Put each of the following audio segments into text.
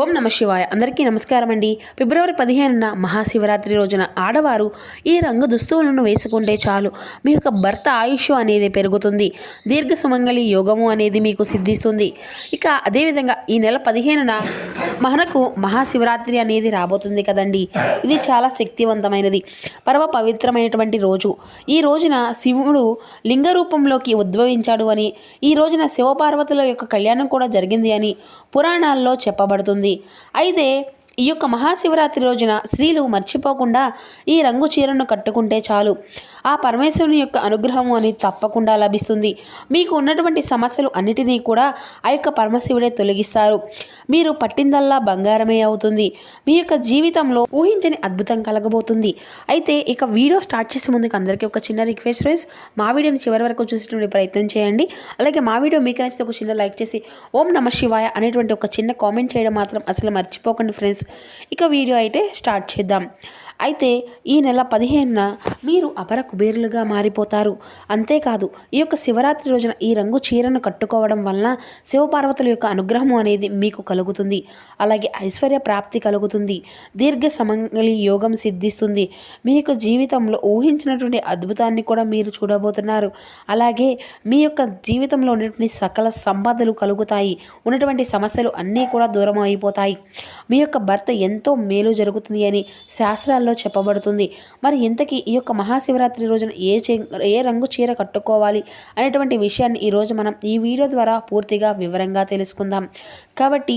ఓం నమ శివాయ. అందరికీ నమస్కారం అండి. ఫిబ్రవరి 15న మహాశివరాత్రి రోజున ఆడవారు ఈ రంగు దుస్తువులను వేసుకుంటే చాలు మీ యొక్క భర్త ఆయుష్ అనేది పెరుగుతుంది, దీర్ఘ సుమంగళి యోగము అనేది మీకు సిద్ధిస్తుంది. ఇక అదేవిధంగా ఈ నెల 15న మనకు మహాశివరాత్రి అనేది రాబోతుంది కదండి. ఇది చాలా శక్తివంతమైనది, పరమ పవిత్రమైనటువంటి రోజు. ఈ రోజున శివుడు లింగ రూపంలోకి ఉద్భవించాడు అని, ఈ రోజున శివపార్వతుల యొక్క కళ్యాణం కూడా జరిగింది అని పురాణాల్లో చెప్పబడుతుంది. అయితే ఈ యొక్క మహాశివరాత్రి రోజున స్త్రీలు మర్చిపోకుండా ఈ రంగు చీరను కట్టుకుంటే చాలు ఆ పరమేశ్వరుని యొక్క అనుగ్రహం అనేది తప్పకుండా లభిస్తుంది. మీకు ఉన్నటువంటి సమస్యలు అన్నిటినీ కూడా ఆ యొక్క పరమశివుడే తొలగిస్తారు. మీరు పట్టిందల్లా బంగారమే అవుతుంది. మీ యొక్క జీవితంలో ఊహించని అద్భుతం కలగబోతుంది. అయితే ఇక వీడియో స్టార్ట్ చేసే ముందుకు అందరికీ ఒక చిన్న రిక్వెస్ట్ ఫ్రెండ్స్, మా వీడియోని చివరి వరకు చూసేటువంటి ప్రయత్నం చేయండి. అలాగే మా వీడియో మీకు నచ్చితే ఒక చిన్న లైక్ చేసి ఓం నమ శివాయ అనేటువంటి ఒక చిన్న కామెంట్ చేయడం మాత్రం అసలు మర్చిపోకండి ఫ్రెండ్స్. ఇక వీడియో అయితే స్టార్ట్ చేద్దాం. అయితే ఈ నెల 15న మీరు అపర కుబేరులుగా మారిపోతారు. అంతేకాదు ఈ యొక్క శివరాత్రి రోజున ఈ రంగు చీరను కట్టుకోవడం వలన శివపార్వతుల యొక్క అనుగ్రహం అనేది మీకు కలుగుతుంది. అలాగే ఐశ్వర్య ప్రాప్తి కలుగుతుంది, దీర్ఘ సమంగళి యోగం సిద్ధిస్తుంది. మీ యొక్క జీవితంలో ఊహించినటువంటి అద్భుతాన్ని కూడా మీరు చూడబోతున్నారు. అలాగే మీ యొక్క జీవితంలో ఉన్నటువంటి సకల సంపదలు కలుగుతాయి, ఉన్నటువంటి సమస్యలు అన్నీ కూడా దూరం అయిపోతాయి. మీ యొక్క భర్త ఎంతో మేలు జరుగుతుంది అని శాస్త్రాల్లో చెప్పబడుతుంది. మరి ఇంతకీ ఈ యొక్క మహాశివరాత్రి రోజున ఏ రంగు చీర కట్టుకోవాలి అనేటువంటి విషయాన్ని ఈరోజు మనం ఈ వీడియో ద్వారా పూర్తిగా వివరంగా తెలుసుకుందాం. కాబట్టి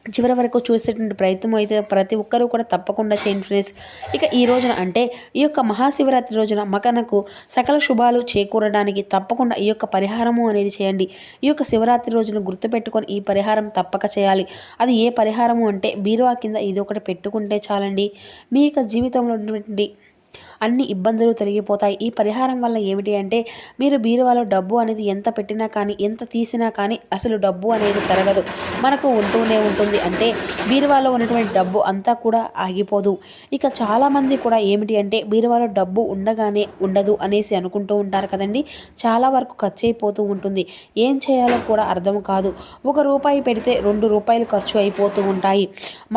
చివరి వరకు చూసేటువంటి ప్రయత్నం అయితే ప్రతి ఒక్కరూ కూడా తప్పకుండా చేయండి ఫ్రెండ్స్. ఇక ఈ రోజున అంటే ఈ యొక్క మహాశివరాత్రి రోజున మనకు సకల శుభాలు చేకూరడానికి తప్పకుండా ఈ యొక్క పరిహారము అనేది చేయండి. ఈ యొక్క శివరాత్రి రోజున గుర్తుపెట్టుకొని ఈ పరిహారం తప్పక చేయాలి. అది ఏ పరిహారము అంటే బీరువా కింద ఇది ఒకటి పెట్టుకుంటే చాలండి. మీ యొక్క జీవితంలో ఉన్నటువంటి అన్ని ఇబ్బందులు తొలగిపోతాయి. ఈ పరిహారం వల్ల ఏమిటి అంటే మీరు బీరువాలో డబ్బు అనేది ఎంత పెట్టినా కానీ ఎంత తీసినా కానీ అసలు డబ్బు అనేది పెరగదు, మనకు ఉంటూనే ఉంటుంది. అంటే బీరువాలో ఉన్నటువంటి డబ్బు అంతా కూడా ఆగిపోదు. ఇక చాలామంది కూడా ఏమిటి అంటే బీరువాలో డబ్బు ఉండగానే ఉండదు అనేసి అనుకుంటూ ఉంటారు కదండి. చాలా వరకు ఖర్చు అయిపోతూ ఉంటుంది, ఏం చేయాలో కూడా అర్థం కాదు. ₹1 పెడితే ₹2 ఖర్చు అయిపోతూ ఉంటాయి.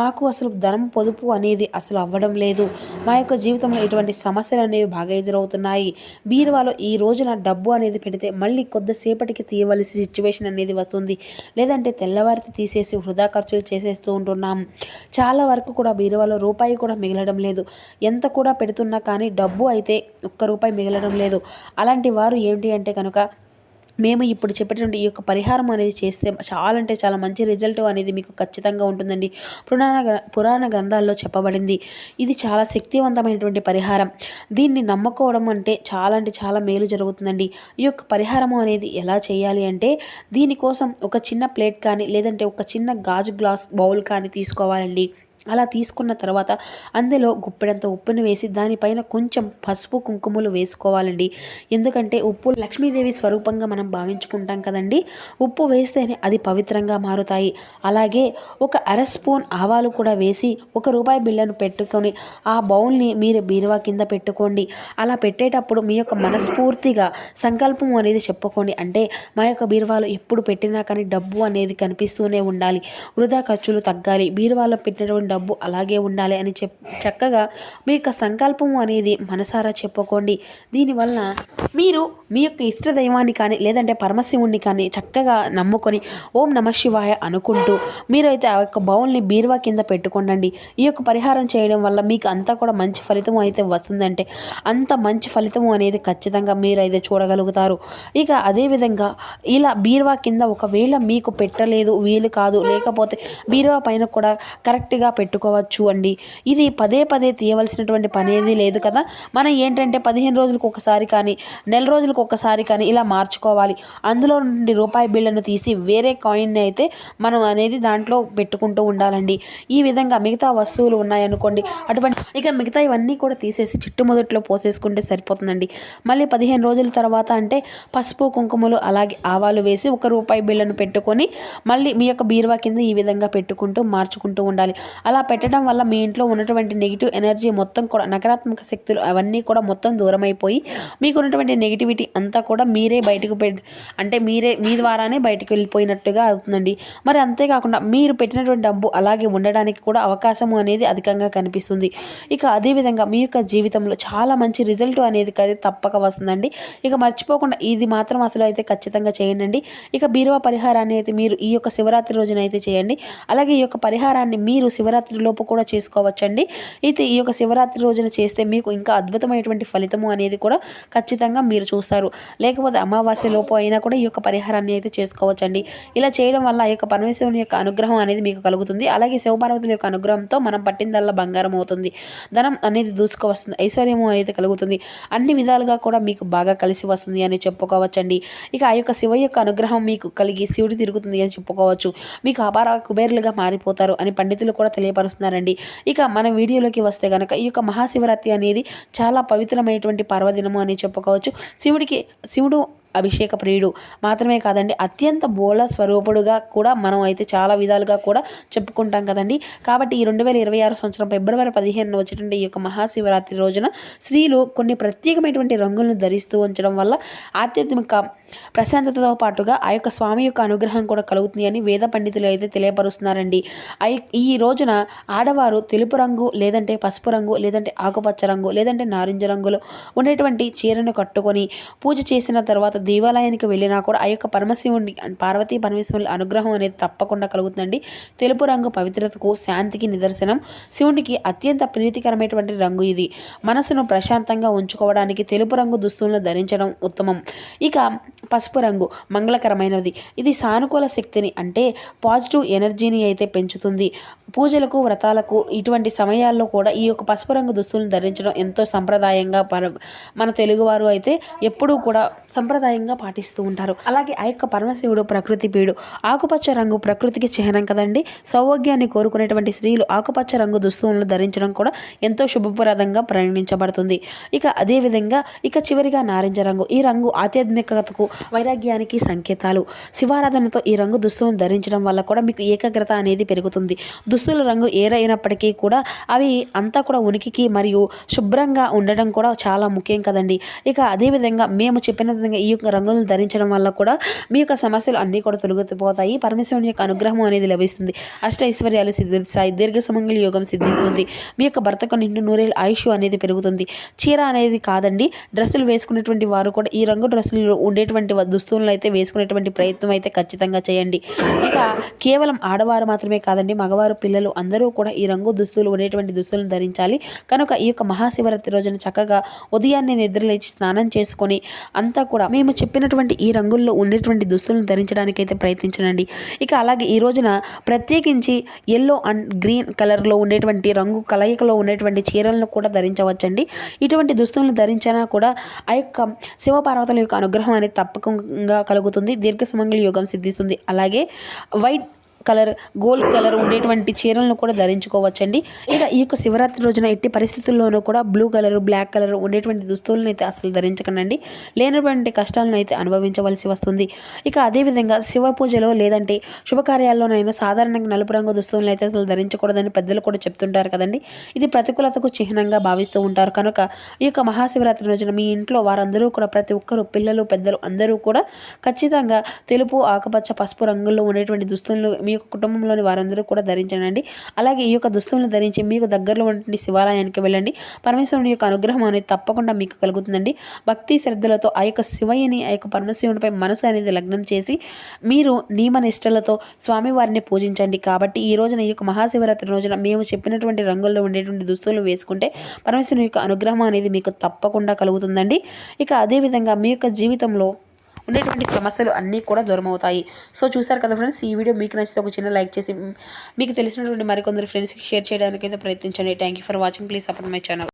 మాకు అసలు ధనం పొదుపు అనేది అసలు అవ్వడం లేదు, మా యొక్క జీవితంలో ఇటువంటి సమస్యలు అనేవి బాగా ఎదురవుతున్నాయి. బీరువాలో ఈ రోజున డబ్బు అనేది పెడితే మళ్ళీ కొద్దిసేపటికి తీయవలసి సిచ్యువేషన్ అనేది వస్తుంది, లేదంటే తెల్లవారితే తీసేసి వృధా ఖర్చులు చేసేస్తూ ఉంటున్నాం. చాలా వరకు కూడా బీరువాలో రూపాయి కూడా మిగలడం లేదు, ఎంత కూడా పెడుతున్నా కానీ డబ్బు అయితే ₹1 మిగలడం లేదు. అలాంటి వారు ఏంటి అంటే కనుక మేము ఇప్పుడు చెప్పేటువంటి ఈ యొక్క పరిహారం అనేది చేస్తే చాలా అంటే చాలా మంచి రిజల్ట్ అనేది మీకు ఖచ్చితంగా ఉంటుందండి. పురాణ గ్రంథాల్లో చెప్పబడింది. ఇది చాలా శక్తివంతమైనటువంటి పరిహారం. దీన్ని నమ్ముకోవడం అంటే చాలా మేలు జరుగుతుందండి. ఈ యొక్క పరిహారము అనేది ఎలా చేయాలి అంటే దీనికోసం ఒక చిన్న ప్లేట్ కానీ లేదంటే ఒక చిన్న గాజు గ్లాస్ బౌల్ కానీ తీసుకోవాలండి. అలా తీసుకున్న తర్వాత అందులో గుప్పెడంత ఉప్పుని వేసి దానిపైన కొంచెం పసుపు కుంకుమలు వేసుకోవాలండి. ఎందుకంటే ఉప్పు లక్ష్మీదేవి స్వరూపంగా మనం భావించుకుంటాం కదండి. ఉప్పు వేస్తేనే అది పవిత్రంగా మారుతాయి. అలాగే ఒక స్పూన్ ఆవాలు కూడా వేసి ₹1 బిళ్ళను పెట్టుకొని ఆ బౌల్ని మీరు బీరువా కింద పెట్టుకోండి. అలా పెట్టేటప్పుడు మీ యొక్క మనస్ఫూర్తిగా సంకల్పం అనేది చెప్పుకోండి. అంటే మా యొక్క బీరువాలో ఎప్పుడు పెట్టినా కానీ డబ్బు అనేది కనిపిస్తూనే ఉండాలి, వృధా ఖర్చులు తగ్గాలి, బీరువాలో పెట్టినటువంటి డబ్బు అలాగే ఉండాలి అని చక్కగా మీ యొక్క సంకల్పము అనేది మనసారా చెప్పుకోండి. దీనివల్ల మీరు మీ యొక్క ఇష్ట దైవాన్ని కానీ లేదంటే పరమశివుణ్ణి కానీ చక్కగా నమ్ముకొని ఓం నమ శివాయ అనుకుంటూ మీరైతే ఆ యొక్క బౌల్ని బీరువా కింద పెట్టుకోండి. ఈ యొక్క పరిహారం చేయడం వల్ల మీకు అంతా కూడా మంచి ఫలితం అయితే వస్తుందంటే అంత మంచి ఫలితం అనేది ఖచ్చితంగా మీరైతే చూడగలుగుతారు. ఇక అదేవిధంగా ఇలా బీరువా కింద ఒకవేళ మీకు పెట్టలేదు, వీలు కాదు, లేకపోతే బీరువా పైన కూడా కరెక్ట్గా పెట్టుకోవచ్చు అండి. ఇది పదే తీయవలసినటువంటి పనేది లేదు కదా. మనం ఏంటంటే 15 రోజులకు ఒకసారి కానీ నెల రోజులకు ఒకసారి కానీ ఇలా మార్చుకోవాలి. అందులో నుండి ₹1 బిళ్ళను తీసి వేరే కాయిన్ అయితే మనం అనేది దాంట్లో పెట్టుకుంటూ ఉండాలండి. ఈ విధంగా మిగతా వస్తువులు ఉన్నాయనుకోండి అటువంటి ఇక మిగతా ఇవన్నీ కూడా తీసేసి చిట్టు మొదట్లో పోసేసుకుంటే సరిపోతుందండి. మళ్ళీ 15 రోజుల తర్వాత అంటే పసుపు కుంకుమలు అలాగే ఆవాలు వేసి ₹1 బిళ్ళను పెట్టుకొని మళ్ళీ మీ యొక్క బీరువా కింద ఈ విధంగా పెట్టుకుంటూ మార్చుకుంటూ ఉండాలి. అలా పెట్టడం వల్ల మీ ఇంట్లో ఉన్నటువంటి నెగిటివ్ ఎనర్జీ మొత్తం కూడా, నకారాత్మక శక్తులు అవన్నీ కూడా మొత్తం దూరమైపోయి మీకు ఉన్నటువంటి నెగిటివిటీ అంతా కూడా మీరే బయటకు అంటే మీ ద్వారానే బయటకు వెళ్ళిపోయినట్టుగా అవుతుందండి. మరి అంతేకాకుండా మీరు పెట్టినటువంటి డబ్బు అలాగే ఉండడానికి కూడా అవకాశము అనేది అధికంగా కనిపిస్తుంది. ఇక అదేవిధంగా మీ యొక్క జీవితంలో చాలా మంచి రిజల్ట్ అనేది తప్పక వస్తుందండి. ఇక మర్చిపోకుండా ఇది మాత్రం అసలు అయితే ఖచ్చితంగా చేయండి. ఇక బీరువా పరిహారాన్ని అయితే మీరు ఈ యొక్క శివరాత్రి రోజున అయితే చేయండి. అలాగే ఈ యొక్క పరిహారాన్ని మీరు శివరాత్రి లోపు కూడా చేసుకోవచ్చండి. అయితే ఈ యొక్క శివరాత్రి రోజున చేస్తే మీకు ఇంకా అద్భుతమైనటువంటి ఫలితము అనేది కూడా ఖచ్చితంగా మీరు చూస్తారు. లేకపోతే అమావాస్య లోపు అయినా కూడా ఈ యొక్క పరిహారాన్ని అయితే చేసుకోవచ్చండి. ఇలా చేయడం వల్ల ఈ యొక్క పరమేశ్వరుని యొక్క అనుగ్రహం అనేది మీకు కలుగుతుంది. అలాగే శివపార్వతుల యొక్క అనుగ్రహంతో మనం పట్టిందల్లా బంగారం అవుతుంది. ధనం అనేది దూసుకు వస్తుంది. ఐశ్వర్యము అనేది కలుగుతుంది. అన్ని విధాలుగా కూడా మీకు బాగా కలిసి వస్తుంది అని చెప్పుకోవచ్చండి. ఇక ఆ యొక్క శివ యొక్క అనుగ్రహం మీకు కలిగి శివుడు తిరుగుతుంది అని చెప్పుకోవచ్చు. మీకు అపార కుబేరులుగా మారిపోతారు అని పండితులు కూడా తెలియపరుస్తున్నారండి. ఇక మన వీడియోలోకి వస్తే కనుక ఈ యొక్క మహాశివరాత్రి అనేది చాలా పవిత్రమైనటువంటి పర్వదినము అని చెప్పుకోవచ్చు. శివుడు అభిషేక ప్రియుడు మాత్రమే కాదండి, అత్యంత బోళ స్వరూపుడుగా కూడా మనం అయితే చాలా విధాలుగా కూడా చెప్పుకుంటాం కదండి. కాబట్టి ఈ 2026 సంవత్సరం ఫిబ్రవరి 15 వచ్చేటువంటి ఈ యొక్క మహాశివరాత్రి రోజున స్త్రీలు కొన్ని ప్రత్యేకమైనటువంటి రంగులను ధరిస్తూ ఉంచడం వల్ల ఆధ్యాత్మిక ప్రశాంతతతో పాటుగా ఆ యొక్క స్వామి యొక్క అనుగ్రహం కూడా కలుగుతుంది అని వేద పండితులు అయితే తెలియపరుస్తున్నారండి. ఈ రోజున ఆడవారు తెలుపు రంగు లేదంటే పసుపు రంగు లేదంటే ఆకుపచ్చ రంగు లేదంటే నారింజ రంగులో ఉండేటువంటి చీరను కట్టుకొని పూజ చేసిన తర్వాత దేవాలయానికి వెళ్ళినా కూడా ఆ యొక్క పరమశివుని పార్వతీ పరమేశ్వరుల అనుగ్రహం అనేది తప్పకుండా కలుగుతుందండి. తెలుపు రంగు పవిత్రతకు శాంతికి నిదర్శనం. శివునికి అత్యంత ప్రీతికరమైనటువంటి రంగు ఇది. మనసును ప్రశాంతంగా ఉంచుకోవడానికి తెలుపు రంగు దుస్తులను ధరించడం ఉత్తమం. ఇక పసుపు రంగు మంగళకరమైనది. ఇది సానుకూల శక్తిని అంటే పాజిటివ్ ఎనర్జీని అయితే పెంచుతుంది. పూజలకు వ్రతాలకు ఇటువంటి సమయాల్లో కూడా ఈ యొక్క పసుపు రంగు దుస్తులను ధరించడం ఎంతో సంప్రదాయంగా మన తెలుగువారు అయితే ఎప్పుడూ కూడా సంప్రదాయంగా పాటిస్తూ ఉంటారు. అలాగే ఆ యొక్క పరమశివుడు ప్రకృతి పీడు. ఆకుపచ్చ రంగు ప్రకృతికి చిహ్నం కదండి. సౌభాగ్యాన్ని కోరుకునేటువంటి స్త్రీలు ఆకుపచ్చ రంగు దుస్తులను ధరించడం కూడా ఎంతో శుభప్రదంగా పరిగణించబడుతుంది. ఇక అదేవిధంగా చివరిగా నారింజ రంగు. ఈ రంగు ఆధ్యాత్మికతకు వైరాగ్యానికి సంకేతాలు. శివారాధనతో ఈ రంగు దుస్తులను ధరించడం వల్ల కూడా మీకు ఏకాగ్రత అనేది పెరుగుతుంది. దుస్తుల రంగు ఏరైనప్పటికీ కూడా అవి అంతా కూడా ఉనికికి మరియు శుభ్రంగా ఉండడం కూడా చాలా ముఖ్యం కదండి. ఇక అదేవిధంగా మేము చెప్పిన విధంగా ఈ యొక్క రంగులను ధరించడం వల్ల కూడా మీ యొక్క సమస్యలు అన్నీ కూడా తొలగిపోతాయి. పరమేశ్వరుని యొక్క అనుగ్రహం అనేది లభిస్తుంది. అష్టైశ్వర్యాలు సిద్ధిస్తాయి. దీర్ఘ సుమంగళి యోగం సిద్ధిస్తుంది. మీ యొక్క భర్తకు నిండు నూరేళ్ళ ఆయుష్ అనేది పెరుగుతుంది. చీర అనేది కాదండి, డ్రెస్సులు వేసుకునేటువంటి వారు కూడా ఈ రంగు డ్రెస్సులు ఉండేటువంటి దుస్తులను అయితే వేసుకునేటువంటి ప్రయత్నం అయితే ఖచ్చితంగా చేయండి. ఇక కేవలం ఆడవారు మాత్రమే కాదండి, మగవారు పిల్లలు అందరూ కూడా ఈ రంగు దుస్తులు ఉండేటువంటి దుస్తులను ధరించాలి. కనుక ఈ యొక్క మహాశివరాత్రి రోజున చక్కగా ఉదయాన్నే నిద్రలేచి స్నానం చేసుకొని అంతా కూడా మేము చెప్పినటువంటి ఈ రంగుల్లో ఉండేటువంటి దుస్తులను ధరించడానికైతే ప్రయత్నించండి. ఇక అలాగే ఈ రోజున ప్రత్యేకించి ఎల్లో అండ్ గ్రీన్ కలర్లో ఉండేటువంటి రంగు కలయికలో ఉండేటువంటి చీరలను కూడా ధరించవచ్చండి. ఇటువంటి దుస్తులను ధరించినా కూడా ఆ యొక్క శివపార్వతుల యొక్క అనుగ్రహం అనేది తప్పకుండా కలుగుతుంది. దీర్ఘ సుమంగళి యోగం సిద్ధిస్తుంది. అలాగే వైట్ కలర్ గోల్డ్ కలర్ ఉండేటువంటి చీరలను కూడా ధరించుకోవచ్చండి. ఇక ఈ యొక్క శివరాత్రి రోజున ఎట్టి పరిస్థితుల్లోనూ కూడా బ్లూ కలర్ బ్లాక్ కలర్ ఉండేటువంటి దుస్తులను అయితే అసలు ధరించకండి. లేనటువంటి కష్టాలను అయితే అనుభవించవలసి వస్తుంది. ఇక అదేవిధంగా శివ పూజలో లేదంటే శుభకార్యాల్లోనైనా సాధారణంగా నలుపు రంగు దుస్తులను అయితే అసలు ధరించకూడదని పెద్దలు కూడా చెప్తుంటారు కదండి. ఇది ప్రతికూలతకు చిహ్నంగా భావిస్తూ ఉంటారు. కనుక ఈ యొక్క మహాశివరాత్రి రోజున మీ ఇంట్లో వారందరూ కూడా ప్రతి ఒక్కరు పిల్లలు పెద్దలు అందరూ కూడా ఖచ్చితంగా తెలుపు ఆకుపచ్చ పసుపు రంగుల్లో ఉండేటువంటి దుస్తులను మీ యొక్క కుటుంబంలోని వారందరూ కూడా ధరించండి. అలాగే ఈ యొక్క దుస్తులను ధరించి మీకు దగ్గరలో ఉన్నటువంటి శివాలయానికి వెళ్ళండి. పరమేశ్వరుని యొక్క అనుగ్రహం అనేది తప్పకుండా మీకు కలుగుతుందండి. భక్తి శ్రద్ధలతో ఆ యొక్క శివయ్యని ఆ యొక్క పరమశివునిపై మనసు అనేది లగ్నం చేసి మీరు నియమ నిష్టలతో స్వామివారిని పూజించండి. కాబట్టి ఈ రోజున ఈ యొక్క మహాశివరాత్రి రోజున మేము చెప్పినటువంటి రంగుల్లో ఉండేటువంటి దుస్తులు వేసుకుంటే పరమేశ్వరుని యొక్క అనుగ్రహం అనేది మీకు తప్పకుండా కలుగుతుందండి. ఇక అదేవిధంగా మీ యొక్క జీవితంలో ఉండేటువంటి సమస్యలు అన్నీ కూడా దూరం అవుతాయి. సో చూసారు కదా ఫ్రెండ్స్, ఈ వీడియో మీకు నచ్చితే ఒక చిన్న లైక్ చేసి మీకు తెలిసినటువంటి మరికొందరు ఫ్రెండ్స్కి షేర్ చేయడానికి అయితే ప్రయత్నించండి. Thank you for watching. Please support my channel.